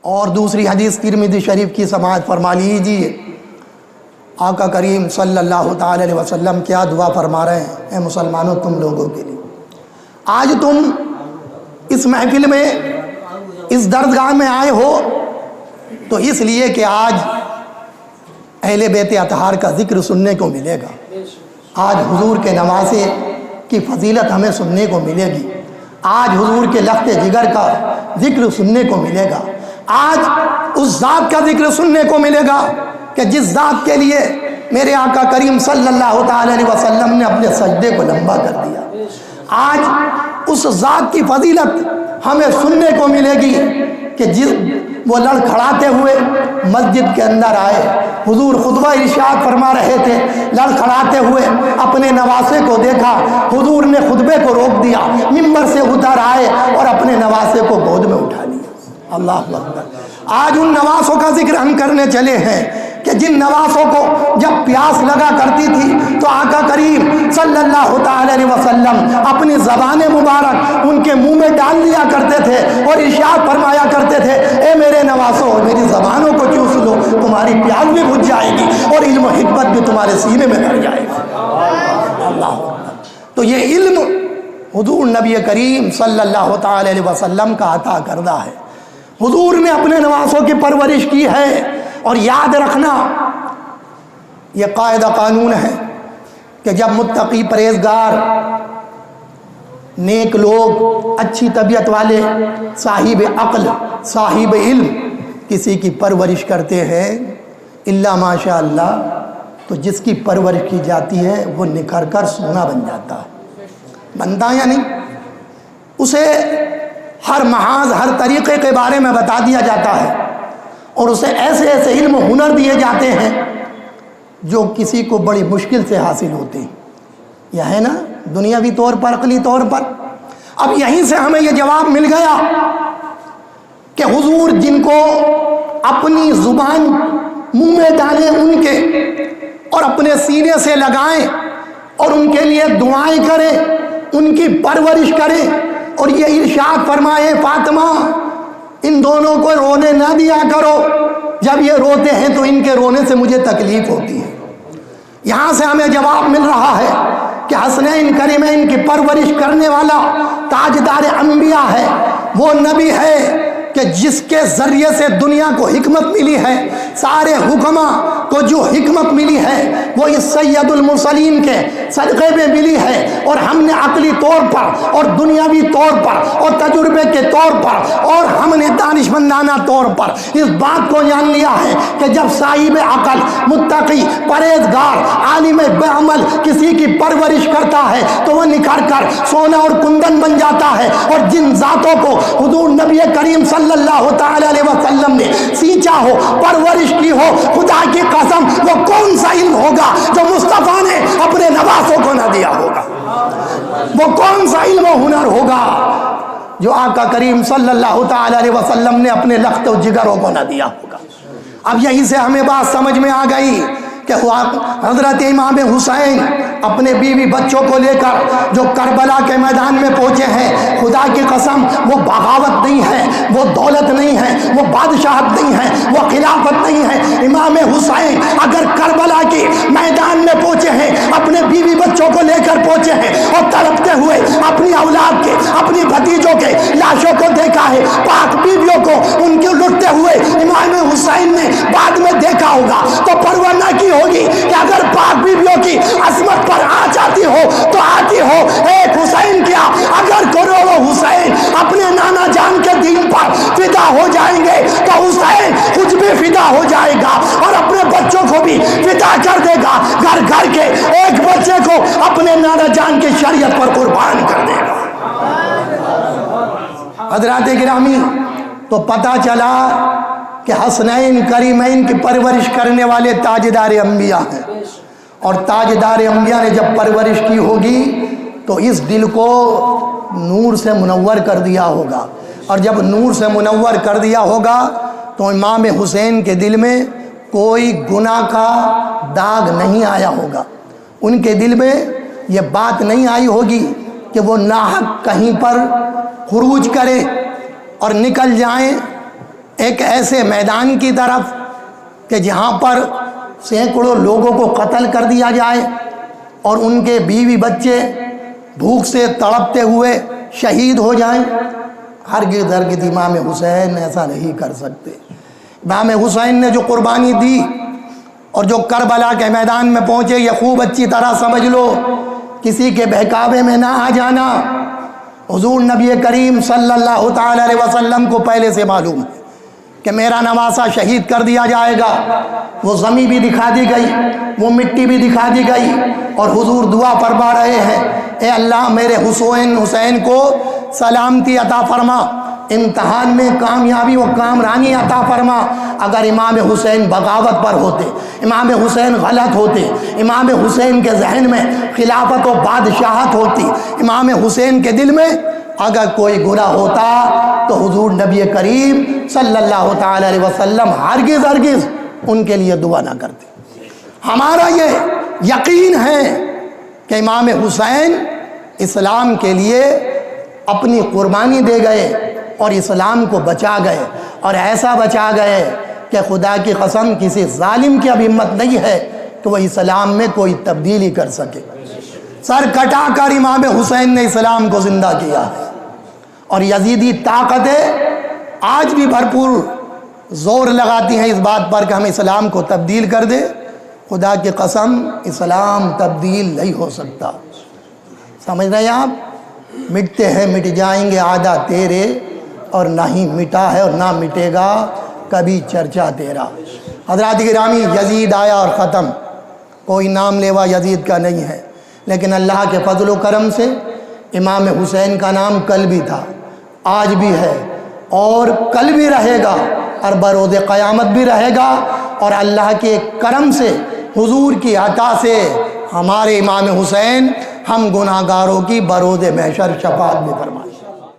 اور دوسری حدیث ترمذی شریف کی سماعت فرما لیجیے۔ آقا کریم صلی اللہ تعالی علیہ وسلم کیا دعا فرما رہے ہیں، اے مسلمانوں تم لوگوں کے لیے۔ آج تم اس محفل میں اس درسگاہ میں آئے ہو تو اس لیے کہ آج اہل بیت اطہار کا ذکر سننے کو ملے گا، آج حضور کے نواسے کی فضیلت ہمیں سننے کو ملے گی، آج حضور کے لخت جگر کا ذکر سننے کو ملے گا، آج اس ذات کا ذکر سننے کو ملے گا کہ جس ذات کے لیے میرے آقا کریم صلی اللہ تعالی علیہ وسلم نے اپنے سجدے کو لمبا کر دیا۔ آج اس ذات کی فضیلت ہمیں سننے کو ملے گی کہ وہ لڑکھڑاتے ہوئے مسجد کے اندر آئے، حضور خطبہ ارشاد فرما رہے تھے، لڑکھڑاتے ہوئے اپنے نواسے کو دیکھا، حضور نے خطبے کو روک دیا، ممبر سے اتر آئے اور اپنے نواسے کو گود میں اٹھا لیا۔ اللہ اکبر۔ آج ان نواسوں کا ذکر ہم کرنے چلے ہیں کہ جن نواسوں کو جب پیاس لگا کرتی تھی تو آقا کریم صلی اللہ تعالی علیہ وسلم اپنی زبان مبارک ان کے منہ میں ڈال دیا کرتے تھے اور ارشاد فرمایا کرتے تھے، اے میرے نواسوں میری زبانوں کو چوس لو، تمہاری پیاس بھی بجھ جائے گی اور علم و حکمت بھی تمہارے سینے میں بھر جائے گا۔ اللہ۔ تو یہ علم حضور نبی کریم صلی اللہ تعالی علیہ وسلم کا عطا کردہ ہے، حضور نے اپنے نواسوں کی پرورش کی ہے۔ اور یاد رکھنا یہ قاعدہ قانون ہے کہ جب متقی پرہیزگار نیک لوگ اچھی طبیعت والے صاحب عقل صاحب علم کسی کی پرورش کرتے ہیں الا ماشاء اللہ، تو جس کی پرورش کی جاتی ہے وہ نکھر کر سونا بن جاتا ہے، بنتا یا نہیں؟ اسے ہر محاذ ہر طریقے کے بارے میں بتا دیا جاتا ہے اور اسے ایسے ایسے علم و ہنر دیے جاتے ہیں جو کسی کو بڑی مشکل سے حاصل ہوتے ہیں، یہ ہے نا دنیاوی طور پر عقلی طور پر۔ اب یہیں سے ہمیں یہ جواب مل گیا کہ حضور جن کو اپنی زبان منہ میں ڈالیں ان کے اور اپنے سینے سے لگائیں اور ان کے لیے دعائیں کریں، ان کی پرورش کریں اور یہ ارشاد فرمائے فاطمہ ان دونوں کو رونے نہ دیا کرو، جب یہ روتے ہیں تو ان کے رونے سے مجھے تکلیف ہوتی ہے۔ یہاں سے ہمیں جواب مل رہا ہے کہ حسنین کریمین کی پرورش کرنے والا تاجدار انبیاء ہے، وہ نبی ہے کہ جس کے ذریعے سے دنیا کو حکمت ملی ہے، سارے حکماء کو جو حکمت ملی ہے وہ اس سید المرسلین کے صدقے میں ملی ہے، اور ہم نے عقلی طور پر اور دنیاوی طور پر اور تجربے کے طور پر اور ہم نے دانشمندانہ طور پر اس بات کو جان لیا ہے کہ جب صاحب عقل متقی پرہیزگار عالم بعمل کسی کی پرورش کرتا ہے تو وہ نکھر کر سونا اور کندن بن جاتا ہے۔ اور جن ذاتوں کو حضور نبی کریم صلی اللہ تعالی علیہ وسلم نے سینچا ہو، پرورش کی ہو، خدا کی قسم وہ کون سا علم ہوگا جو مصطفیٰ نے اپنے نواسوں کو نہ دیا ہوگا؟ وہ کون سا علم و ہنر ہوگا جو آقا کریم صلی اللہ تعالی علیہ وسلم نے اپنے لخت و جگروں کو نہ دیا ہوگا؟ اب یہیں سے ہمیں بات سمجھ میں آ گئی کہ حضرت امام حسین اپنے بیوی بچوں کو لے کر جو کربلا کے میدان میں پہنچے ہیں، خدا کی قسم وہ بغاوت نہیں ہے، وہ دولت نہیں ہے، وہ بادشاہت نہیں ہے، وہ خلافت نہیں ہے۔ امام حسین اگر کربلا کے میدان میں پہنچے ہیں، اپنے بیوی بچوں کو لے کر پہنچے ہیں اور تڑپتے ہوئے اپنی اولاد کے اپنی بھتیجوں کے لاشوں کو دیکھا ہے، پاک بیویوں کو ان کے لٹتے ہوئے امام حسین نے بعد میں دیکھا ہوگا تو پرواہ نہ کی ہوگی کہ اگر پاک بیویوں کی عصمت پر آ جاتی ہو تو آتی ہو۔ ایک حسین کیا اگر کروڑوں حسین اپنے نانا جان کے دین پر فدا ہو جائیں گے تو حسین خود بھی فدا ہو جائے گا اور اپنے بچوں کو بھی فدا کر دے گا، گھر گھر کے ایک بچے کو اپنے نانا جان کی شریعت پر قربان کر دے گا۔ حضرات گرامی، تو پتہ چلا کہ حسنین کریمین کی پرورش کرنے والے تاجدار انبیاء ہیں، اور تاجدار انبیاء نے جب پرورش کی ہوگی تو اس دل کو نور سے منور کر دیا ہوگا، اور جب نور سے منور کر دیا ہوگا تو امام حسین کے دل میں کوئی گناہ کا داغ نہیں آیا ہوگا، ان کے دل میں یہ بات نہیں آئی ہوگی کہ وہ ناحق کہیں پر خروج کریں اور نکل جائیں ایک ایسے میدان کی طرف کہ جہاں پر سینکڑوں لوگوں کو قتل کر دیا جائے اور ان کے بیوی بچے بھوک سے تڑپتے ہوئے شہید ہو جائیں؟ ہرگز ہرگز امام حسین ایسا نہیں کر سکتے۔ امام حسین نے جو قربانی دی اور جو کربلا کے میدان میں پہنچے، یہ خوب اچھی طرح سمجھ لو، کسی کے بہکاوے میں نہ آ جانا۔ حضور نبی کریم صلی اللہ تعالی علیہ وسلم کو پہلے سے معلوم ہے کہ میرا نواسہ شہید کر دیا جائے گا۔ وہ زمین بھی دکھا دی گئی، وہ مٹی بھی دکھا دی گئی، اور حضور دعا فرما رہے ہیں، اے اللہ میرے حسین کو سلامتی عطا فرما، امتحان میں کامیابی و کامرانی عطا فرما۔ اگر امام حسین بغاوت پر ہوتے، امام حسین غلط ہوتے، امام حسین کے ذہن میں خلافت و بادشاہت ہوتی، امام حسین کے دل میں اگر کوئی گناہ ہوتا تو حضور نبی کریم صلی اللہ تعالی علیہ وسلم ہرگز ہرگز ان کے لیے دعا نہ کرتے۔ ہمارا یہ یقین ہے کہ امام حسین اسلام کے لیے اپنی قربانی دے گئے اور اسلام کو بچا گئے، اور ایسا بچا گئے کہ خدا کی قسم کسی ظالم کی اب ہمت نہیں ہے کہ وہ اسلام میں کوئی تبدیلی کر سکے۔ سر کٹا کر امام حسین نے اسلام کو زندہ کیا، اور یزیدی طاقتیں آج بھی بھرپور زور لگاتی ہیں اس بات پر کہ ہم اسلام کو تبدیل کر دیں۔ خدا کی قسم اسلام تبدیل نہیں ہو سکتا۔ سمجھ رہے ہیں آپ؟ مٹتے ہیں مٹ جائیں گے عادہ تیرے، اور نہ ہی مٹا ہے اور نہ مٹے گا کبھی چرچا تیرا۔ حضرات گرامی، یزید آیا اور ختم، کوئی نام لیوا یزید کا نہیں ہے، لیکن اللہ کے فضل و کرم سے امام حسین کا نام کل بھی تھا، آج بھی ہے، اور کل بھی رہے گا، اور بروز قیامت بھی رہے گا، اور اللہ کے کرم سے، حضور کی عطا سے ہمارے امام حسین ہم گناہگاروں کی بروز محشر شفاعت بھی فرمائے۔